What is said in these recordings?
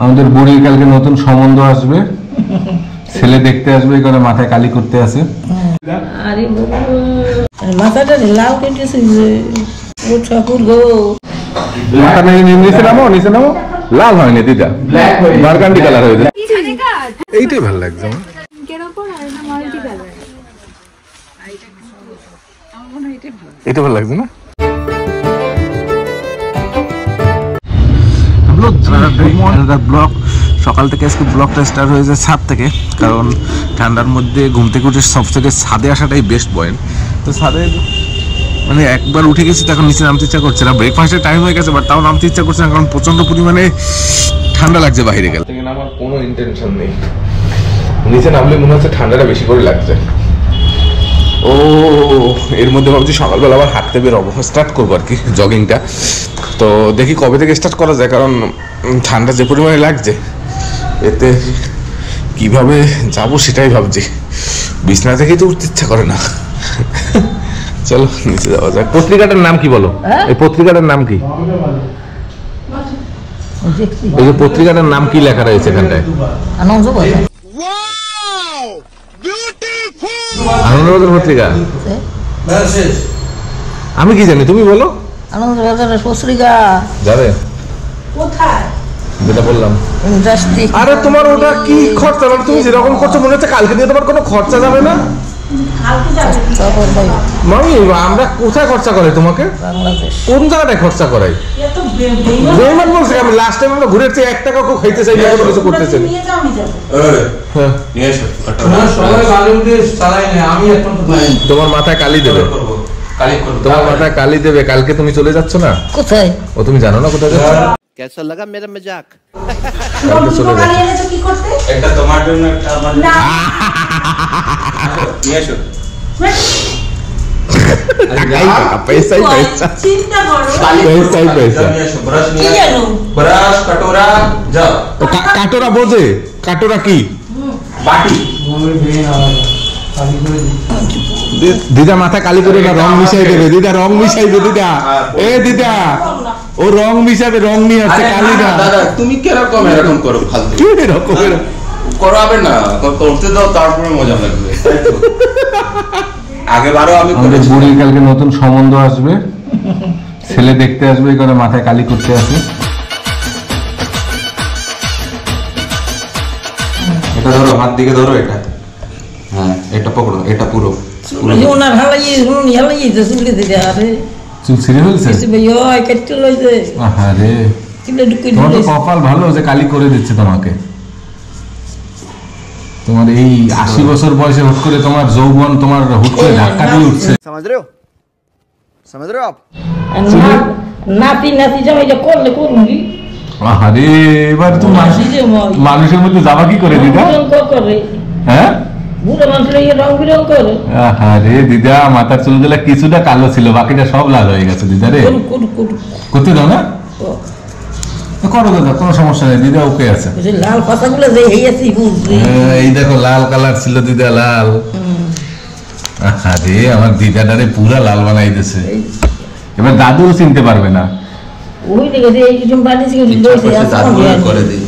আমাদের বুড়ির কালকে নতুন সম্বন্ধ আসবে, ছেলে দেখতে আসবে, এখানে মাথায় কালি করতে আছে। আরে মাথাটা লাল কেটেছে যে ও ঠাকুর গো, মাথা নিচে নামো, নিচে নামো। লাল হয়নি দিদা, বারগান্ডি কালার হয়েছে। এইটাই ভালো লাগছে আমার। এটা ভালো লাগছে না? ব্লগ সকাল থেকে আজকে ব্লগটা স্টার্ট হয়েছে ছাদ থেকে, কারণ ঠান্ডার মধ্যে ঘুম থেকে উঠে সব থেকে ছাদে আসাটাই বেস্ট পয়েন্ট। তো ছাদে মানে একবার উঠে গেছি, তখন নিচে নামতে ইচ্ছা করছে না। ব্রেকফাস্টের টাইম হয়ে গেছে, বাট তাও নামতে ইচ্ছা করছে না, কারণ প্রচন্ড পরিমাণে ঠান্ডা লাগছে বাইরে গেলে। আমার কোনো ইন্টেনশন নেই, নিচে নামলে মনে হচ্ছে ঠান্ডাটা বেশি করে লাগছে। ও এর মধ্যে ভাবছি সকালবেলা আবার হাঁটতে বেরোবো, স্টার্ট করবো আর কি জগিংটা। তো দেখি কবে থেকে স্টার্ট করা যায়, কারণ ঠান্ডা যে পরিমাণে লাগছে, এতে কিভাবে যাবো সেটাই ভাবছি। বিছানা থেকেই তো উঠতে ইচ্ছা করে না। চলো নিচে যাওয়া যাক। পত্রিকাটার নাম কি বলো? এই পত্রিকাটার নাম কি? এই যে পত্রিকাটার নাম কি লেখা রয়েছে এখানটায়? আনন্দবাজার পত্রিকা। আমি কি জানি, তুমি বলো। আনন্দবাজারের পত্রিকা যাবে কোথায়? যেটা বললাম। আরে তোমার ওটা কি খরচা? তুমি যেরকম করছো মনে হচ্ছে কালকে দিয়ে তোমার কোনো খরচা যাবে না। মামি আমরা কোথায় খরচা করে তোমাকে? কোন জায়গাটায় খরচা করাই? বেইমান বলছে। আমি লাস্ট টাইম আমরা ঘুরে এসেছি, 1 টাকা কেউ খাইতে চাই না, কিছু করতে চাই না। তোমার মাথায় কালি দেবে, তোমার মাথায় কালি দেবে। কালকে তুমি চলে যাচ্ছ না? কোথায়? ও তুমি জানো না কোথায় যাচ্ছ? कैसा लगा मेरा मजाक? কালকে চলে যাচ্ছ। একটা তোমার জন্য একটা আমার না নিয়ে এসো। पैसा চিন্তা করো, पैसा নিয়ে এসো। ব্রাশ নিয়ে এসো, ব্রাশ কাটোরা যাও। কাটোরা বোঝে? কাটোরা কি? বাটি। দিদা মাথা কালি করে না, রং মিশাই দেবে। দিদা রং মিশাইবে। দিদা এ দিদা ও রং মিশাবে, রং নিয়ে আসছে কালি না। দাদা তুমি কিরকম এরকম করো? ফালতু কি এরকম করাবে না, করতে দাও, তারপরে মজা লাগবে। আগেবারও আমি আমাদের বুড়ির কালকে নতুন সম্বন্ধ আসবে, ছেলে দেখতে আসবে, এখানে মাথায় কালি করতে আছে। এটা ধরো, হাত দিকে ধরো, এটা হ্যাঁ, এটা পকড়ো, এটা পুরো ওনার হালাই চুলে দিতে। আরে চুল ছিঁড়ে ফেলছে? কেটে লইছে। আরে তোমার তো কপাল ভালো যে কালি করে দিচ্ছে তোমাকে। তোমার এই 80 বছর বয়সে হুট করে তোমার যৌবন তোমার হুট করে ধাক্কা দিয়ে উঠছে। समझ रहे हो? समझ रहे हो आप? নাতি নাতি জামাইটা করলে করুন কি? আরে এবার তুমি মানুষের মধ্যে যাবা কি করে দিদা? করে হ্যাঁ, বুড়ো মানুষের রং বিরং করে। আরে দিদা মাথার চুলগুলা কিছুটা কালো ছিল, বাকিটা সব লাল হয়ে গেছে দিদা রে। করতে দাও না? করো দাদা, কোনো সমস্যা নেই দিদা, ওকে আছে। লাল পাতাগুলো যে হইয়াছি বুঝলি। এই দেখো লাল কালার ছিল দিদা, লাল। আরে আমার দিদাটারে পুরা লাল বানাই দিয়েছে। এবার দাদুও চিনতে পারবে না। ওই দেখে এই কিছু বানিয়েছি করে দিই।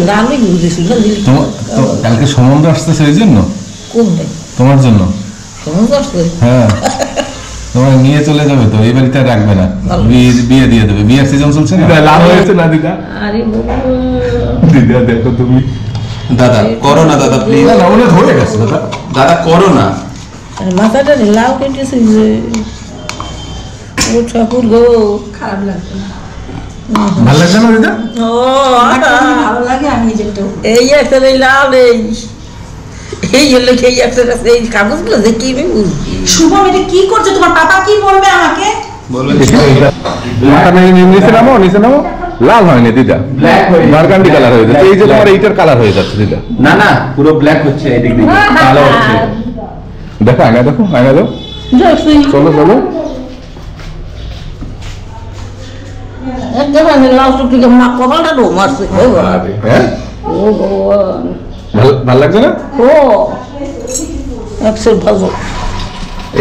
লালই বুঝেছিল কালকে সম্বন্ধ আসতেছে ওই জন্য। কোনটা? তোমার জন্য সম্বন্ধ আসছে? হ্যাঁ, তোমার নিয়ে চলে যাবে তো, এই বাড়িতে রাখবে না, বিয়ে দিয়ে দেবে। বিয়ের সিজন চলছে না, লাভ হয়েছে না দিদা? আরে দিদা দেখো তুমি। দাদা করো না দাদা, প্লিজ। না ওটা হয়ে গেছে দাদা। দাদা করো না। মাথাটা লাল কেটেছে যে ও ঠাকুর গো, খারাপ লাগছে না? ভালো লাগছে না দিদা? ও ভালো লাগে। আমি যেটা এই একটা লাল এই হলো এই একটা এই কাগজগুলো দেখি বুঝছি। শুভম এটা কি করছে? তোমার পাপা কি বলবে আমাকে? বলবে মাথা নিচে নামো, নিচে নামো। লাল হয়নি দিদা, বারগান্ডি কালার হয়ে যাচ্ছে। এই যে তোমার এইটার কালার হয়ে যাচ্ছে দিদা। না না, পুরো ব্ল্যাক হচ্ছে, এদিক দিকে কালো হচ্ছে। দেখো আয়না, দেখো আয়না দাও। চলো চলো। হ্যাঁ ভাল লাগছে না?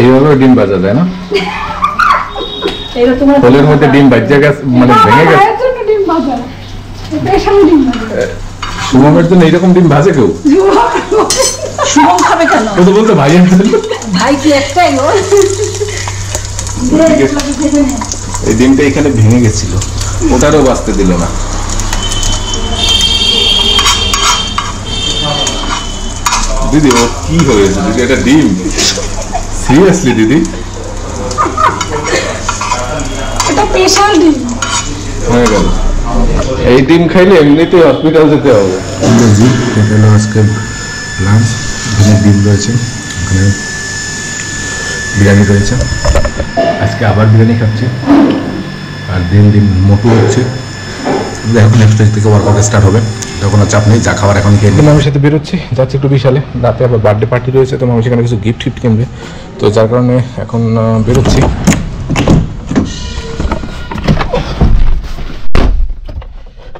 এইভাবে ডিম ভাজা যায় না? ফলের মধ্যে ডিম ভাজা গেছে, মানে ভেঙে গেছে। শুভমের জন্য এইরকম ডিম ভাজে কেউ? শুভম খাবে কেন? ও তো বলতো ভাই আমি খাবো। ভাই কি একটাই গো? এই ডিমটা এখানে ভেঙে গেছিল, ওটারও বাঁচতে দিল না। দিদি ও কি হয়েছে দিদি, এটা ডিম? সিরিয়াসলি দিদি? এটা স্পেশাল ডিম হয়ে গেল। এই ডিম খাইলে এমনিতে হসপিটাল যেতে হবে। আজকে লাঞ্চ, এখানে ডিম রয়েছে, ওখানে বিরিয়ানি রয়েছে। আজকে আবার বিরিয়ানি খাচ্ছি, আর দিন মোটু হচ্ছে। এখন নেক্সট উইক থেকে ওয়ার্কআউট স্টার্ট হবে, তখন চাপ নেই, যা খাবার এখন খেয়ে। মামির সাথে বেরোচ্ছি, যাচ্ছি একটু বিশালে, রাতে আবার বার্থডে পার্টি রয়েছে, তো মামি সেখানে কিছু গিফট কিনবে, তো যার কারণে এখন বেরোচ্ছি।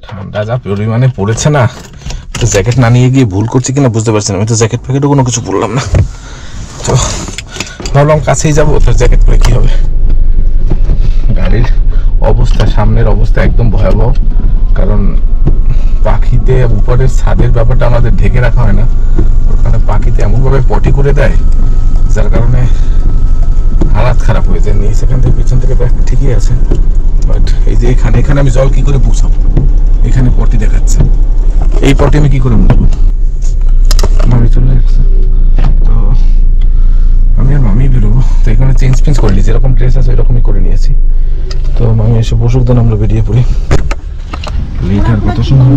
ঠান্ডা যা পরিমাণে পড়েছে না, তো জ্যাকেট না নিয়ে গিয়ে ভুল করছি কিনা বুঝতে পারছি না। আমি তো জ্যাকেট প্যাকেটও কোনো কিছু বললাম না, তো ভাবলাম কাছেই যাবো, তো জ্যাকেট পরে কি হবে। গাড়ির অবস্থা, সামনের অবস্থা একদম ভয়াবহ, কারণ পাখিতে উপরের ছাদের ব্যাপারটা আমাদের ঢেকে রাখা হয় না, ওখানে পাখিতে এমনভাবে পটি করে দেয়, যার কারণে হালাত খারাপ হয়ে যায়। নিয়ে সেখান থেকে পিছন থেকে ব্যাগ ঠিকই আছে, বাট এই যে এখানে আমি জল কি করে পুষাবো, এখানে পটি দেখাচ্ছে, এই পটি আমি কি করে মুছবো। মামি চলে যাচ্ছে, তো আমি আর মামি বেরোবো, তো এখানে চেঞ্জ করে নিয়েছি, যেরকম ড্রেস আছে এরকমই করে নিয়েছি। তো মামি এসে বসুক, দেন আমরা বেরিয়ে পড়ি। লেটার কত সময়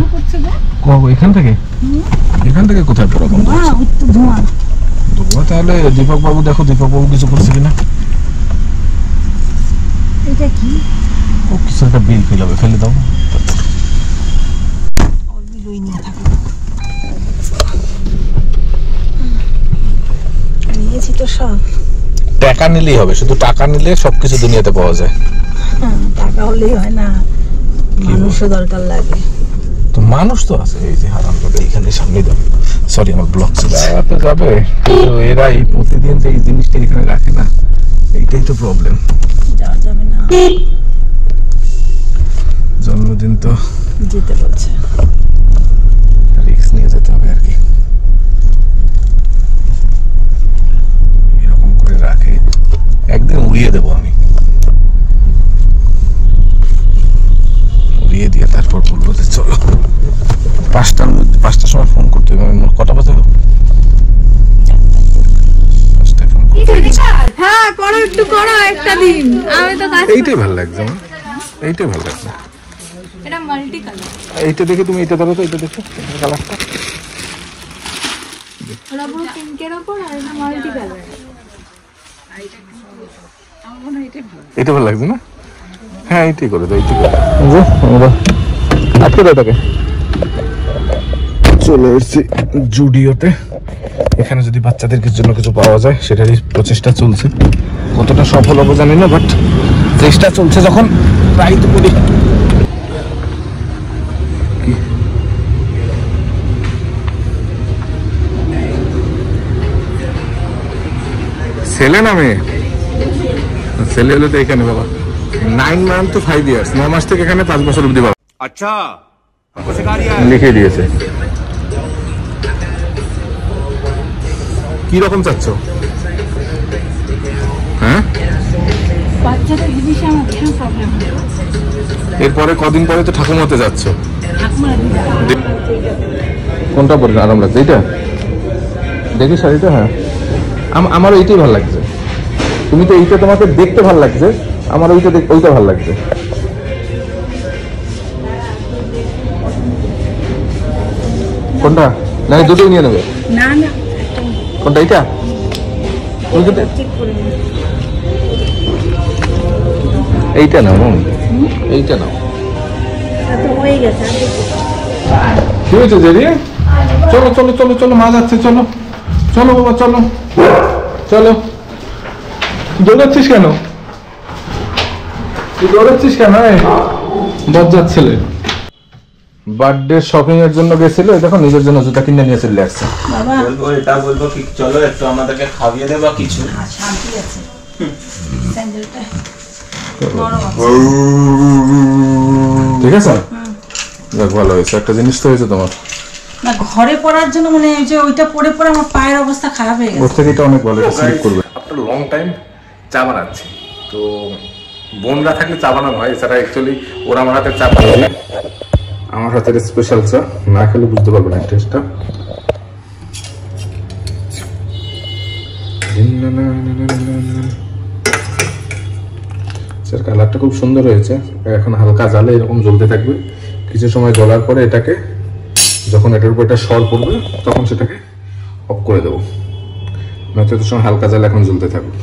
এখান থেকে কোথায় পড়া বন্ধ হচ্ছে? ধোঁয়া, তাহলে দীপক বাবু দেখো, দীপক বাবু কিছু করছে কিনা। এটা কি? ও কিছু একটা বিল ফেল হবে, ফেলে দাও। নিয়েছি তো সব। টাকা নিলেই হবে, শুধু টাকা নিলে সবকিছু দুনিয়াতে পাওয়া যায়। টাকা হলেই হয় না, মানুষও দরকার লাগে। তো মানুষ তো আছে, এই যে হারাম করে এইখানে সামনে দাও। সরি, আমার ব্লক তো যাবে, কিন্তু এরা এই প্রতিদিন যে এই জিনিসটা এখানে রাখে না, এইটাই তো প্রবলেম। যাওয়া যাবে না, জন্মদিন তো যেতে বলছে, রিস্ক নিয়ে যেতে হবে আর কি। এরকম করে রাখে, একদিন উড়িয়ে দেবো আমি, উড়িয়ে দিয়ে তারপর বলবো যে চলো। 5টার সময় ফোন করতে হবে। কটা বাজে? হ্যাঁ করো, একটু করো একটা দিন। আমি তো কাজ এইটাই ভালো লাগছে আমার, এইটাই ভালো লাগছে। এটা মাল্টি কালার, এইটা দেখে তুমি এটা ধরো তো, এটা দেখো কালারটা, ওটা পুরো পিঙ্কের ওপর, আর এটা মাল্টি কালার। এটা ভালো লাগছে না? হ্যাঁ এইটাই করে দাও, এইটাই আমরা আটকে দাও তাকে। চলে এসেছি জুডিওতে, এখানে যদি বাচ্চাদের জন্য কিছু পাওয়া যায় সেটারই প্রচেষ্টা চলছে। কতটা সফল হবে জানি না, বাট চেষ্টা চলছে, যখন ট্রাই তো করি। ছেলে না মেয়ে? ছেলে হলে তো এখানে বাবা 9 months to 5 years, 9 মাস থেকে এখানে 5 বছর অব্দি বাবা। अच्छा हमको सिखा रिया है। লিখে দিয়েছে। কি রকম চাচ্ছ? হ্যাঁ, বাচ্চাদের জিনিসে আমার ভীষণ প্রবলেম হয়। এরপরে কদিন পরে তো ঠাকুমাতে যাচ্ছ, ঠাকুমারা দিদা কোনটা পরে আরাম লাগছে? এইটা দেখি শাড়িটা। হ্যাঁ, আমারও এইটাই ভালো লাগছে। তুমি তো এইটা তোমাকে দেখতে ভালো লাগছে, আমার ওইটা ভালো লাগছে। কোনটা? না দুটোই নিয়ে নেবে? না না, কোনটা? এইটা? এইটা নাও, এইটা নাও। তো হয়ে গেছে। কি হয়েছে জেরি? চলো চলো চলো চলো, মা যাচ্ছে, চলো চলো বাবা, চলো চলো। দৌড়াচ্ছিস কেন? তুই দৌড়াচ্ছিস কেন? বজ্জাত ছেলে বার্থডে শপিং এর জন্য গেছিল, দেখো নিজের জন্য জুতা কিনে নিয়ে চলে আসছে। বাবা বলবো এটা বলবো কি চলো একটু আমাদেরকে খাইয়ে দেবা কিছু। শান্তি আছে, স্যান্ডেলটা ঠিক আছে, যাক ভালো হয়েছে, একটা জিনিস তো হয়েছে তোমার। না ঘরে পড়ার জন্য মানে ওই যে ওইটা পরে পরে আমার পায়ের অবস্থা খারাপ হয়ে ওর গেছে। থেকে এটা অনেক ভালো, এটা স্লিপ করবে। আফটার লং টাইম চা বানাচ্ছি, তো বোনরা থাকলে চা বানানো হয়, এছাড়া অ্যাকচুয়ালি ওরা আমার হাতে চা বানাবে। আমার হাতের স্পেশাল চা, না খেলে বুঝতে পারবে না টেস্টটা। স্যার কালারটা খুব সুন্দর হয়েছে। এখন হালকা জালে এরকম জ্বলতে থাকবে, কিছু সময় জ্বলার পরে এটাকে, যখন এটার উপর একটা সর পড়বে তখন সেটাকে অফ করে দেবো, নয়তো এত সময় হালকা জালে এখন জ্বলতে থাকবে।